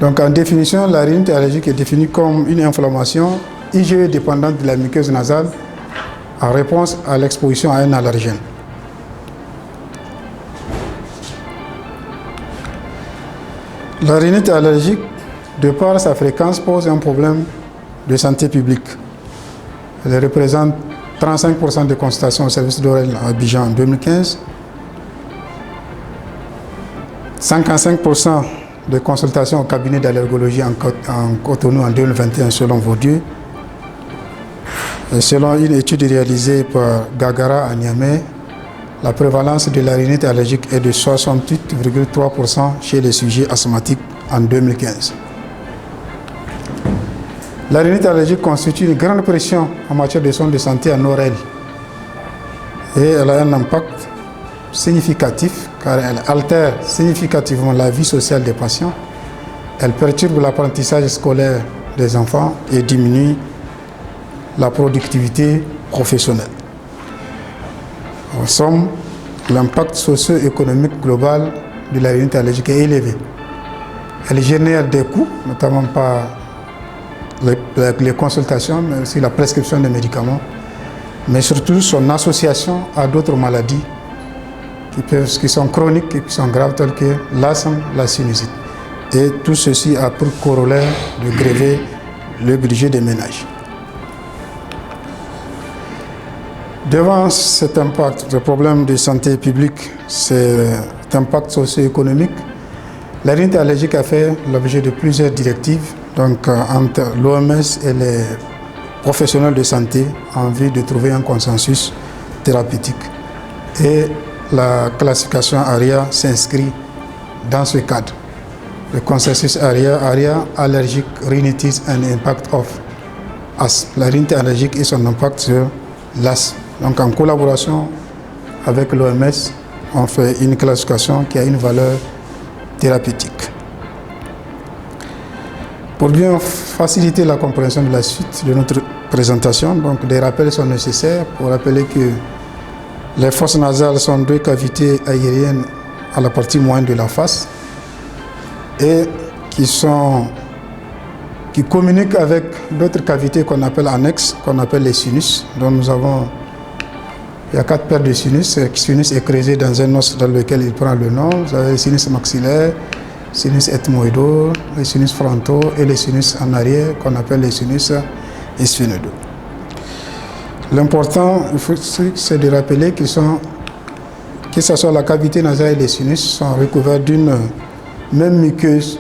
Donc en définition, la rhinite allergique est définie comme une inflammation IgE dépendante de la muqueuse nasale en réponse à l'exposition à un allergène. La rhinite allergique, de par sa fréquence, pose un problème de santé publique. Elle représente 35% des consultations au service d'Orel à Abidjan en 2015, 55% de consultations au cabinet d'allergologie en Cotonou en 2021 selon Vaudieu. Et selon une étude réalisée par Gagara à Niamey, la prévalence de la rhinite allergique est de 68,3% chez les sujets asthmatiques en 2015. La rhinite allergique constitue une grande pression en matière de soins de santé en Orel. Et elle a un impact significatif car elle altère significativement la vie sociale des patients, elle perturbe l'apprentissage scolaire des enfants et diminue la productivité professionnelle. En somme, l'impact socio-économique global de la rhinite allergique est élevé. Elle génère des coûts, notamment par les consultations, mais aussi la prescription des médicaments, mais surtout son association à d'autres maladies qui sont chroniques et qui sont graves, telles que l'asthme, la sinusite. Et tout ceci a pour corollaire de gréver le budget des ménages. Devant cet impact, le problème de santé publique, cet impact socio-économique, la rhinite allergique a fait l'objet de plusieurs directives entre l'OMS et les professionnels de santé en vue de trouver un consensus thérapeutique. Et la classification ARIA s'inscrit dans ce cadre. Le consensus ARIA, allergic rhinitis and impact of asthme. La rhinite allergique et son impact sur l'asthme. Donc en collaboration avec l'OMS, on fait une classification qui a une valeur thérapeutique. Pour bien faciliter la compréhension de la suite de notre présentation, donc des rappels sont nécessaires pour rappeler que les fosses nasales sont deux cavités aériennes à la partie moyenne de la face et qui communiquent avec d'autres cavités qu'on appelle annexes, qu'on appelle les sinus, dont il y a 4 paires de sinus. Le sinus est creusé dans un os dans lequel il prend le nom. Vous avez les sinus maxillaires, sinus ethmoïdaux, les sinus frontaux et les sinus en arrière qu'on appelle les sinus sphénoïdaux. L'important, c'est de rappeler que ce soit la cavité nasale et les sinus sont recouverts d'une même muqueuse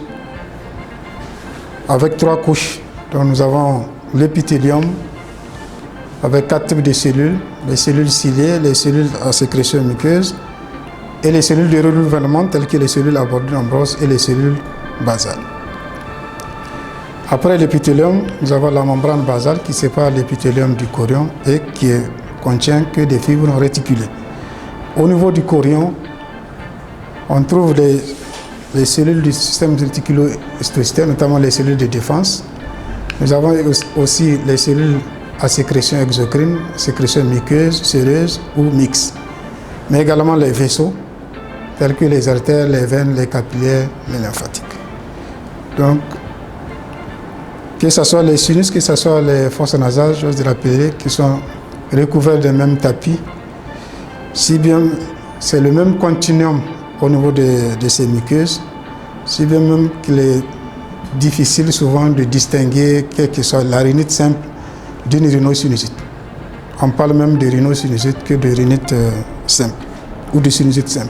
avec 3 couches. Donc nous avons l'épithélium avec 4 types de cellules, les cellules ciliées, les cellules à sécrétion muqueuse et les cellules de renouvellement telles que les cellules à bordure nombreuse et les cellules basales. Après l'épithélium, nous avons la membrane basale qui sépare l'épithélium du chorion et qui contient que des fibres réticulées. Au niveau du chorion, on trouve les cellules du système réticulo-histocitaire, notamment les cellules de défense. Nous avons aussi les cellules à sécrétion exocrine, sécrétion muqueuse, séreuse ou mixte, mais également les vaisseaux, tels que les artères, les veines, les capillaires, les lymphatiques. Donc, que ce soit les sinus, que ce soit les fosses nasales, j'ose rappeler, qui sont recouverts d'un même tapis, si bien c'est le même continuum au niveau de ces muqueuses, si bien même qu'il est difficile souvent de distinguer quelle que soit la rhinite simple d'une rhinosinusite. On parle même de rhinosinusite que de rhinite simple ou de sinusite simple.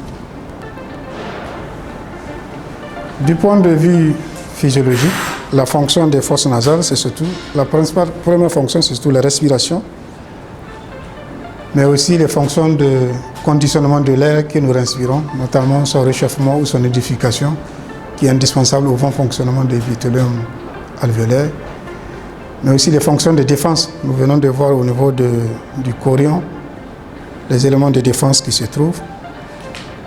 Du point de vue physiologique, la fonction des fosses nasales, c'est surtout, la première fonction, c'est surtout la respiration, mais aussi les fonctions de conditionnement de l'air que nous respirons, notamment son réchauffement ou son édification, qui est indispensable au bon fonctionnement des épithéliums alvéolaires, mais aussi les fonctions de défense. Nous venons de voir au niveau du chorion les éléments de défense qui se trouvent,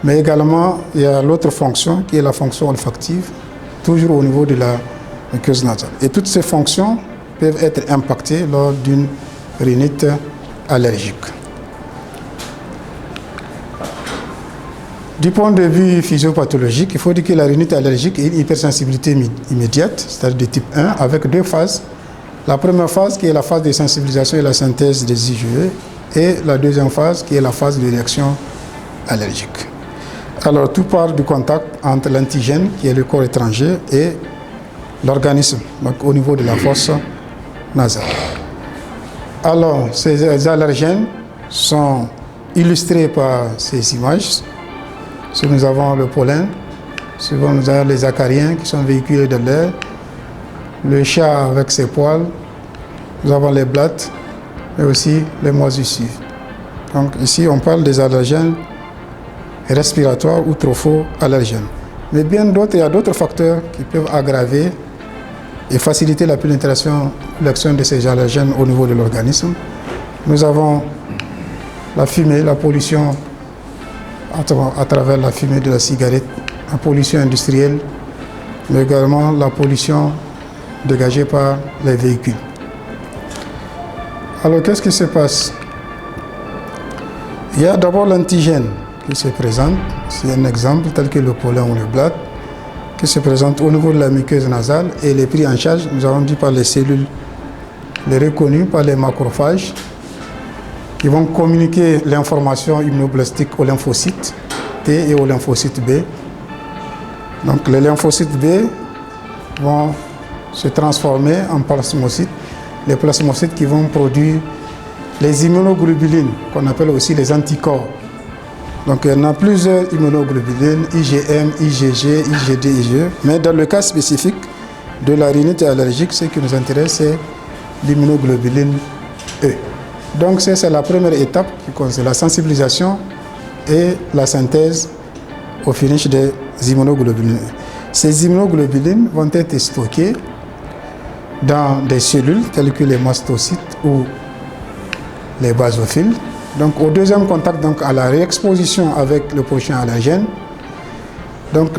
mais également il y a l'autre fonction qui est la fonction olfactive, toujours au niveau de la muqueuse nasale. Et toutes ces fonctions peuvent être impactées lors d'une rhinite allergique. Du point de vue physiopathologique, il faut dire que la rhinite allergique est une hypersensibilité immédiate, c'est-à-dire de type 1, avec deux phases. La première phase qui est la phase de sensibilisation et la synthèse des IgE, et la deuxième phase qui est la phase de réaction allergique. Alors tout part du contact entre l'antigène, qui est le corps étranger, et l'organisme, donc au niveau de la fosse nasale. Alors ces allergènes sont illustrés par ces images. Si nous avons le pollen, souvent nous avons les acariens qui sont véhiculés de l'air, le chat avec ses poils, nous avons les blattes, mais aussi les moisissures. Donc ici on parle des allergènes respiratoires ou tropho-allergènes. Mais bien d'autres, il y a d'autres facteurs qui peuvent aggraver et faciliter la pénétration, l'action de ces allergènes au niveau de l'organisme. Nous avons la fumée, la pollution à travers la fumée de la cigarette, la pollution industrielle, mais également la pollution dégagée par les véhicules. Alors qu'est-ce qui se passe? Il y a d'abord l'antigène qui se présente, c'est un exemple tel que le pollen ou le blatte, qui se présente au niveau de la muqueuse nasale et les pris en charge, nous avons dit par les cellules, les reconnues par les macrophages, qui vont communiquer l'information immunoblastique aux lymphocytes T et aux lymphocytes B. Donc les lymphocytes B vont se transformer en plasmocytes, les plasmocytes qui vont produire les immunoglobulines, qu'on appelle aussi les anticorps. Donc il y en a plusieurs immunoglobulines, IgM, IgG, IgD, IgE, mais dans le cas spécifique de la rhinite allergique, ce qui nous intéresse, c'est l'immunoglobuline E. Donc c'est la première étape qui concerne la sensibilisation et la synthèse au finish des immunoglobulines. Ces immunoglobulines vont être stockées dans des cellules telles que les mastocytes ou les basophiles. Donc au deuxième contact, donc à la réexposition avec le prochain allergène, donc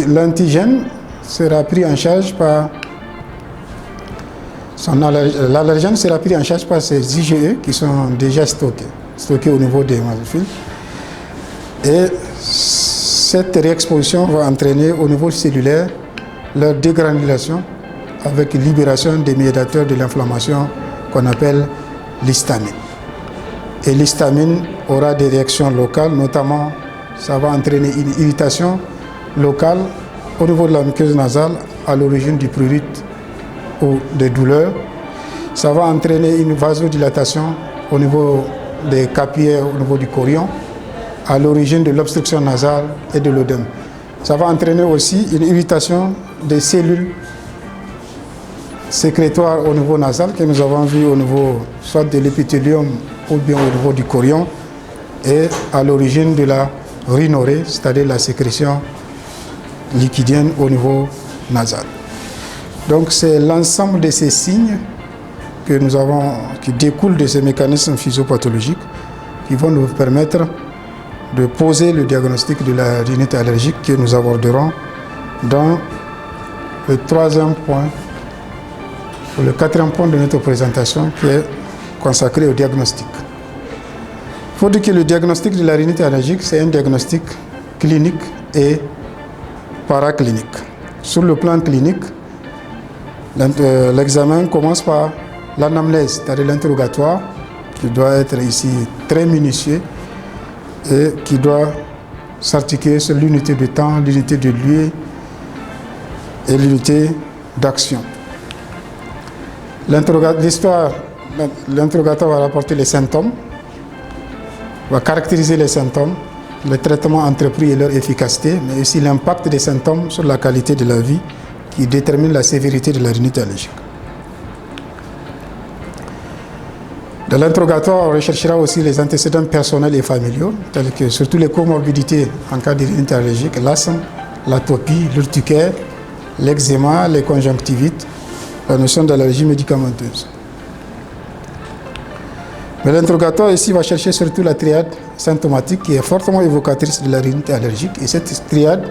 l'antigène sera pris en charge par l'allergène sera pris en charge par ces IgE qui sont déjà stockés au niveau des basophiles. Et cette réexposition va entraîner au niveau cellulaire leur dégranulation avec libération des médiateurs de l'inflammation qu'on appelle l'histamine. Et l'histamine aura des réactions locales, notamment ça va entraîner une irritation locale au niveau de la muqueuse nasale à l'origine du prurite ou des douleurs. Ça va entraîner une vasodilatation au niveau des capillaires, au niveau du chorion, à l'origine de l'obstruction nasale et de l'œdème. Ça va entraîner aussi une irritation des cellules sécrétoires au niveau nasal que nous avons vu au niveau soit de l'épithélium ou bien au niveau du chorion et à l'origine de la rhinorrhée, c'est-à-dire la sécrétion liquidienne au niveau nasal. Donc c'est l'ensemble de ces signes que nous avons, qui découlent de ces mécanismes physiopathologiques qui vont nous permettre de poser le diagnostic de la rhinite allergique que nous aborderons dans le troisième point, ou le quatrième point de notre présentation qui est consacré au diagnostic. Il faut dire que le diagnostic de la rhinite allergique, c'est un diagnostic clinique et paraclinique. Sur le plan clinique, l'examen commence par l'anamnèse, c'est-à-dire l'interrogatoire, qui doit être ici très minutieux et qui doit s'articuler sur l'unité de temps, l'unité de lieu et l'unité d'action. L'interrogatoire va rapporter les symptômes, va caractériser les symptômes, les traitements entrepris et leur efficacité, mais aussi l'impact des symptômes sur la qualité de la vie qui détermine la sévérité de la rhinite allergique. Dans l'interrogatoire, on recherchera aussi les antécédents personnels et familiaux, tels que surtout les comorbidités en cas de rhinite allergique, l'asthme, l'atopie, l'urticaire, l'eczéma, les conjonctivites, la notion d'allergie médicamenteuse. Mais l'interrogatoire ici va chercher surtout la triade symptomatique qui est fortement évocatrice de la rhinite allergique. Et cette triade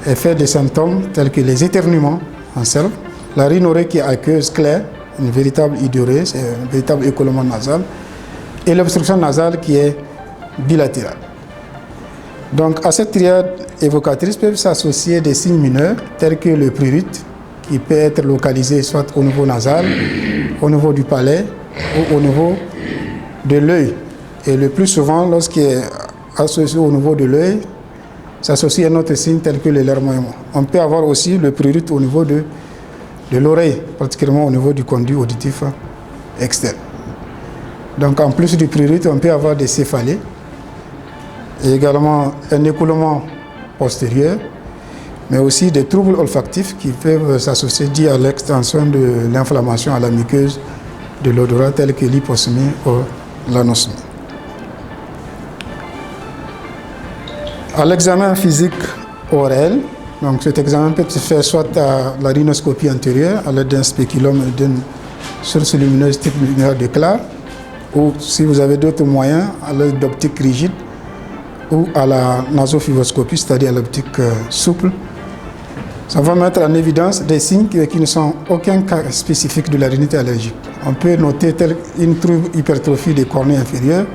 est faite des symptômes tels que les éternuements en selve, la rhinorrhée qui est aqueuse claire, une véritable idiorrhée, c'est un véritable écoulement nasal, et l'obstruction nasale qui est bilatérale. Donc à cette triade évocatrice peuvent s'associer des signes mineurs tels que le prurite, qui peut être localisé soit au niveau nasal, au niveau du palais ou au niveau de l'œil. Et le plus souvent, lorsqu'il est associé au niveau de l'œil, s'associe à un autre signe tel que le larmoiement. On peut avoir aussi le prurite au niveau de l'oreille, particulièrement au niveau du conduit auditif externe. Donc en plus du prurite, on peut avoir des céphalées et également un écoulement postérieur, mais aussi des troubles olfactifs qui peuvent s'associer dits à l'extension de l'inflammation à la muqueuse de l'odorat telle que l'hyposmie ou l'anosmie. À l'examen physique oral, donc cet examen peut se faire soit à la rhinoscopie antérieure à l'aide d'un spéculum et d'une source lumineuse type lumière d'éclat, ou si vous avez d'autres moyens, à l'aide d'optique rigide ou à la nasofibroscopie, c'est-à-dire à l'optique souple. Ça va mettre en évidence des signes qui ne sont aucun cas spécifique de la rhinite allergique. On peut noter une hypertrophie des cornées inférieures,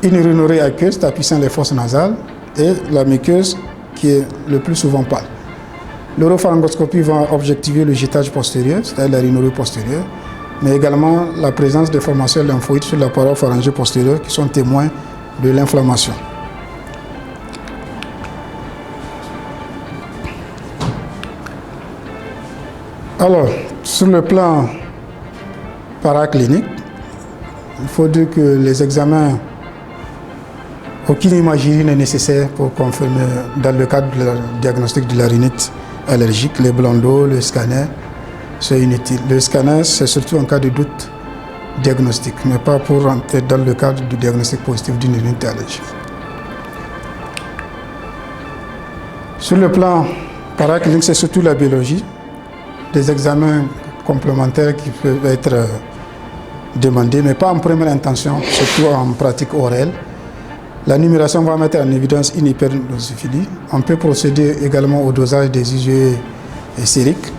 une rhinorrhée aqueuse tapissant les fosses nasales et la muqueuse qui est le plus souvent pâle. L'oropharyngoscopie va objectiver le jetage postérieur, c'est-à-dire la rhinorrhée postérieure, mais également la présence de formations lymphoïdes sur la paroi pharyngée postérieure qui sont témoins de l'inflammation. Alors, sur le plan paraclinique, il faut dire que les examens, aucune imagerie n'est nécessaire pour confirmer, dans le cadre du diagnostic de la rhinite allergique, les bandeaux, le scanner, c'est inutile. Le scanner, c'est surtout en cas de doute diagnostique, mais pas pour entrer dans le cadre du diagnostic positif d'une rhinite allergique. Sur le plan paraclinique, c'est surtout la biologie, des examens complémentaires qui peuvent être demandés, mais pas en première intention, surtout en pratique orale. La numération va mettre en évidence une hyperdosophilie. On peut procéder également au dosage des IgE sériques,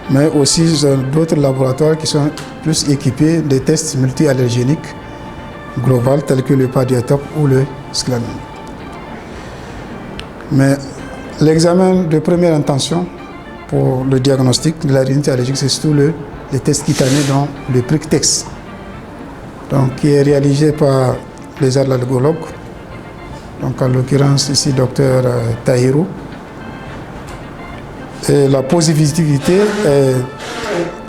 mais aussi d'autres laboratoires qui sont plus équipés des tests multi-allergéniques globaux tels que le Padiatop ou le Sclamin. Mais l'examen de première intention pour le diagnostic de la rhinite allergique, c'est surtout les tests cutanés, dont le PRIC-TEX, donc qui est réalisé par les allergologues, donc en l'occurrence ici Dr Tahirou. Et la positivité est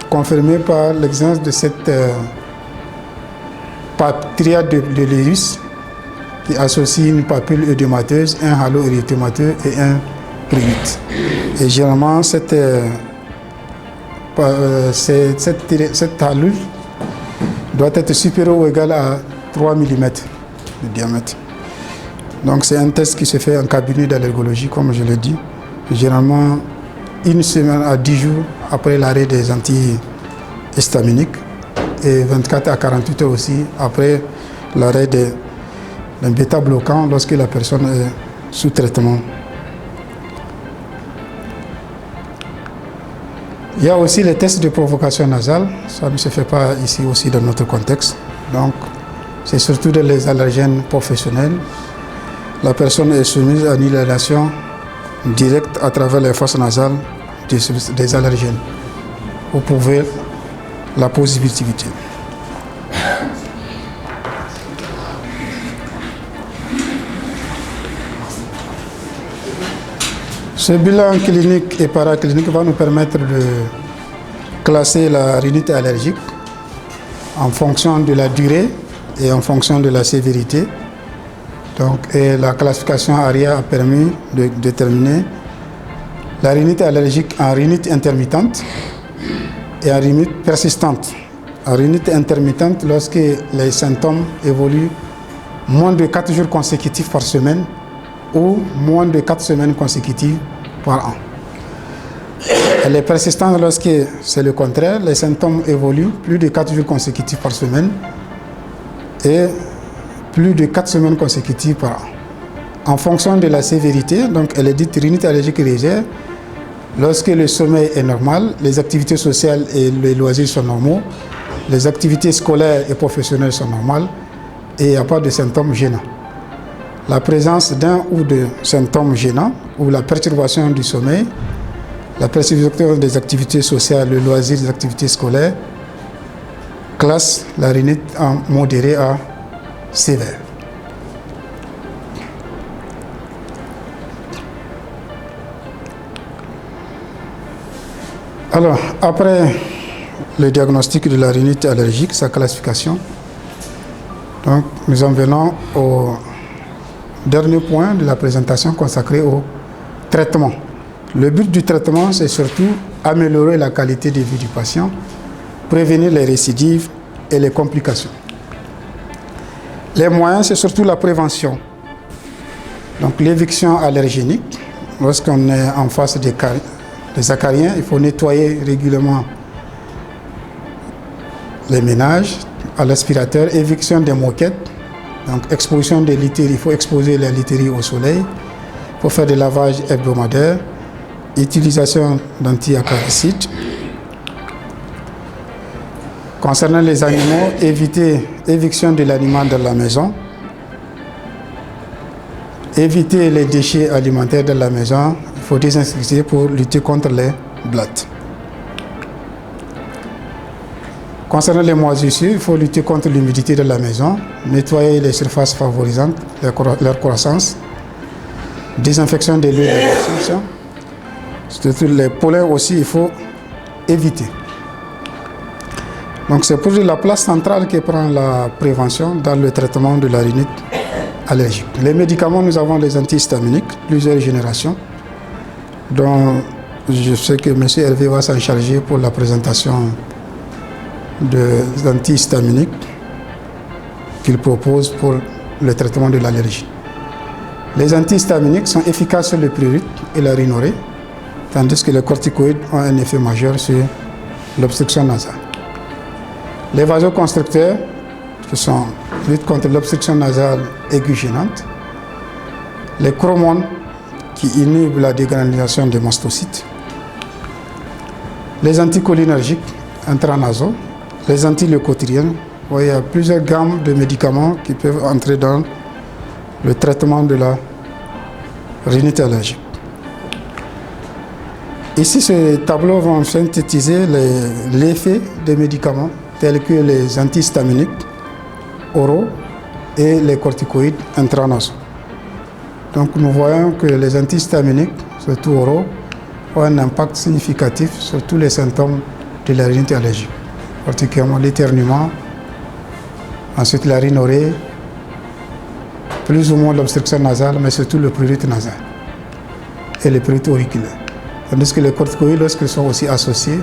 confirmée par l'existence de cette triade de l'irus qui associe une papule œdémateuse, un halo érythémateux et un prurite. Et généralement, cette halo doit être supérieure ou égale à 3 mm de diamètre. Donc c'est un test qui se fait en cabinet d'allergologie, comme je l'ai dit, généralement une semaine à 10 jours après l'arrêt des antihistaminiques et 24 à 48 heures aussi après l'arrêt d'un bêta-bloquant lorsque la personne est sous traitement. Il y a aussi les tests de provocation nasale, ça ne se fait pas ici aussi dans notre contexte. Donc c'est surtout les allergènes professionnels. La personne est soumise à une inhalation directe à travers les fosses nasales des allergènes pour prouver la positivité. Ce bilan clinique et paraclinique va nous permettre de classer la rhinite allergique en fonction de la durée et en fonction de la sévérité. Donc, et la classification ARIA a permis de déterminer la rhinite allergique en rhinite intermittente et en rhinite persistante. En rhinite intermittente, lorsque les symptômes évoluent moins de 4 jours consécutifs par semaine ou moins de 4 semaines consécutives par an. Elle est persistante lorsque c'est le contraire, les symptômes évoluent plus de 4 jours consécutifs par semaine et plus de 4 semaines consécutives par an. En fonction de la sévérité, donc elle est dite rhinite allergique légère, lorsque le sommeil est normal, les activités sociales et les loisirs sont normaux, les activités scolaires et professionnelles sont normales et il n'y a pas de symptômes gênants. la présence d'un ou de symptômes gênants ou la perturbation du sommeil, la perturbation des activités sociales, le loisir, des activités scolaires, classe la rhinite en modéré à sévère. Alors, après le diagnostic de la rhinite allergique, sa classification, donc nous en venons au dernier point de la présentation consacré au traitement. Le but du traitement, c'est surtout améliorer la qualité de vie du patient, prévenir les récidives et les complications. Les moyens, c'est surtout la prévention. Donc l'éviction allergénique, lorsqu'on est en face des acariens, il faut nettoyer régulièrement les ménages à l'aspirateur, éviction des moquettes, donc exposition des literies, il faut exposer les literies au soleil, il faut faire des lavages hebdomadaires, utilisation d'anti-acaricides. Concernant les animaux, éviter éviction de l'animal dans la maison, éviter les déchets alimentaires de la maison, il faut désinsecter pour lutter contre les blattes. Concernant les moisissures, il faut lutter contre l'humidité de la maison, nettoyer les surfaces favorisantes leur croissance, désinfection des lieux de consommation. Surtout les pollens aussi, il faut éviter. Donc c'est pour la place centrale que prend la prévention dans le traitement de la rhinite allergique. Les médicaments, nous avons les antihistaminiques, plusieurs générations, dont je sais que M. Hervé va s'en charger pour la présentation des antihistaminiques qu'il propose pour le traitement de l'allergie. Les antihistaminiques sont efficaces sur le prurite et la rhinorrhée, tandis que les corticoïdes ont un effet majeur sur l'obstruction nasale. Les vasoconstricteurs, qui sont lutte contre l'obstruction nasale aiguë gênante, les chromones, qui inhibent la dégranulation des mastocytes, les anticholinergiques intranasaux, les antileucotriennes. Il y a plusieurs gammes de médicaments qui peuvent entrer dans le traitement de la rhinite allergique. Ici, ces tableaux vont synthétiser l'effet des médicaments tels que les antihistaminiques oraux et les corticoïdes intranasaux. Donc nous voyons que les antihistaminiques, surtout oraux, ont un impact significatif sur tous les symptômes de la rhinite allergique, particulièrement l'éternuement, ensuite la rhinorrhée, plus ou moins l'obstruction nasale, mais surtout le prurite nasal et le prurite auriculaire. Tandis que les corticoïdes, lorsqu'ils sont aussi associés,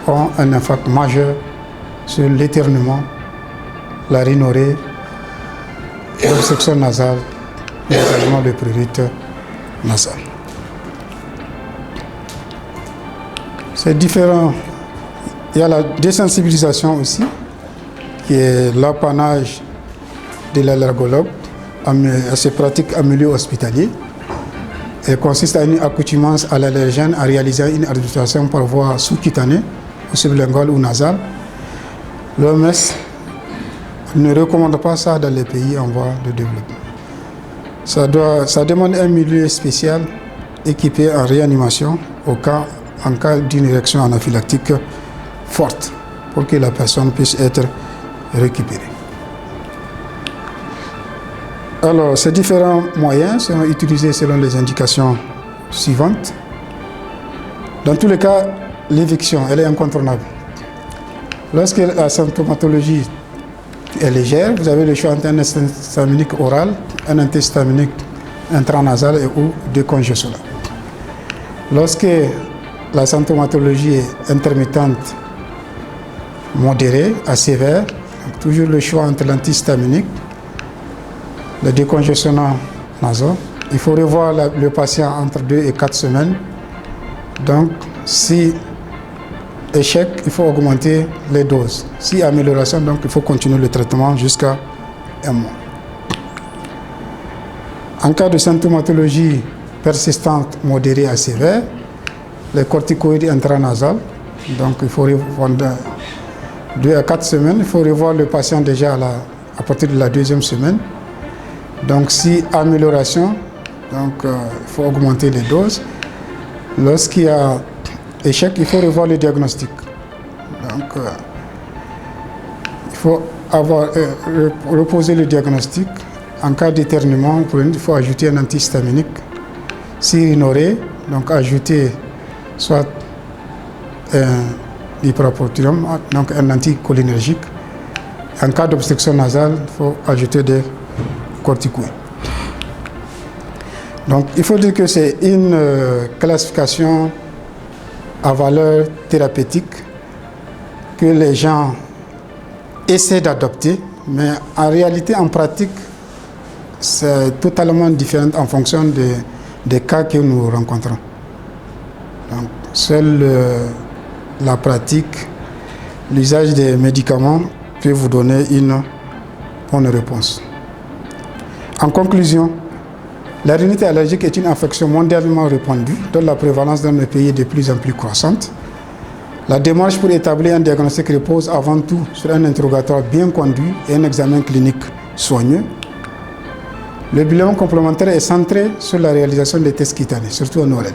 ont un impact majeur sur l'éternuement, la rhinorrhée, l'obstruction nasale et également le prurite nasal. C'est différent. Il y a la désensibilisation aussi, qui est l'apanage de l'allergologue à ces pratiques en milieu hospitalier. Elle consiste à une accoutumance à l'allergène en réalisant une administration par voie sous-cutanée, ou sublinguale ou nasale. L'OMS ne recommande pas ça dans les pays en voie de développement. Ça demande un milieu spécial équipé en réanimation en cas d'une réaction anaphylactique forte pour que la personne puisse être récupérée. Alors, ces différents moyens seront utilisés selon les indications suivantes. Dans tous les cas, l'éviction, elle est incontournable. Lorsque la symptomatologie est légère, vous avez le choix entre un antihistaminique oral, un antihistaminique intranasal et ou décongestionnant. Lorsque la symptomatologie est intermittente, modérée à sévère, toujours le choix entre l'antihistaminique, le décongestionnant nasal. Il faut revoir le patient entre 2 et 4 semaines. Donc, si échec, il faut augmenter les doses. Si amélioration, donc il faut continuer le traitement jusqu'à 1 mois. En cas de symptomatologie persistante, modérée à sévère, les corticoïdes intranasales, donc il faut revoir 2 à 4 semaines, il faut revoir le patient déjà à partir de la 2e semaine. Donc si amélioration, donc il faut augmenter les doses. Lorsqu'il y a échec, il faut revoir le diagnostic. Donc il faut reposer le diagnostic. En cas d'éternuement, il faut ajouter un antihistaminique. Si ignoré, donc ajouter soit un hyperapothium, donc un anticholinergique. En cas d'obstruction nasale, il faut ajouter des corticoïdes. Donc il faut dire que c'est une classification à valeur thérapeutique que les gens essaient d'adopter, mais en réalité, en pratique, c'est totalement différent en fonction des cas que nous rencontrons. Donc, seule la pratique, l'usage des médicaments peut vous donner une bonne réponse. En conclusion, la rhinite allergique est une affection mondialement répandue dont la prévalence dans nos pays est de plus en plus croissante. La démarche pour établir un diagnostic repose avant tout sur un interrogatoire bien conduit et un examen clinique soigneux. Le bilan complémentaire est centré sur la réalisation des tests cutanés, surtout en oral.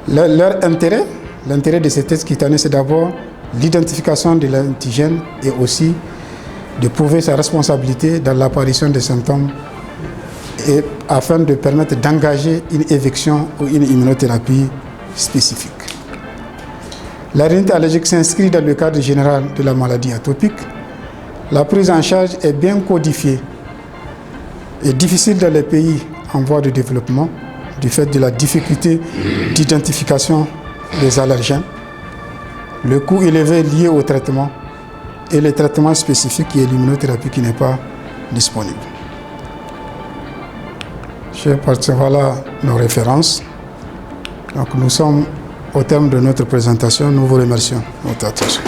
Leur intérêt, l'intérêt de ces tests cutanés, c'est d'abord l'identification de l'antigène et aussi de prouver sa responsabilité dans l'apparition des symptômes et afin de permettre d'engager une éviction ou une immunothérapie spécifique. La rhinite allergique s'inscrit dans le cadre général de la maladie atopique. La prise en charge est bien codifiée et difficile dans les pays en voie de développement du fait de la difficulté d'identification des allergènes, le coût élevé lié au traitement et le traitement spécifique qui est l'immunothérapie qui n'est pas disponible. Chers participants, voilà nos références. Donc nous sommes au terme de notre présentation. Nous vous remercions de votre attention.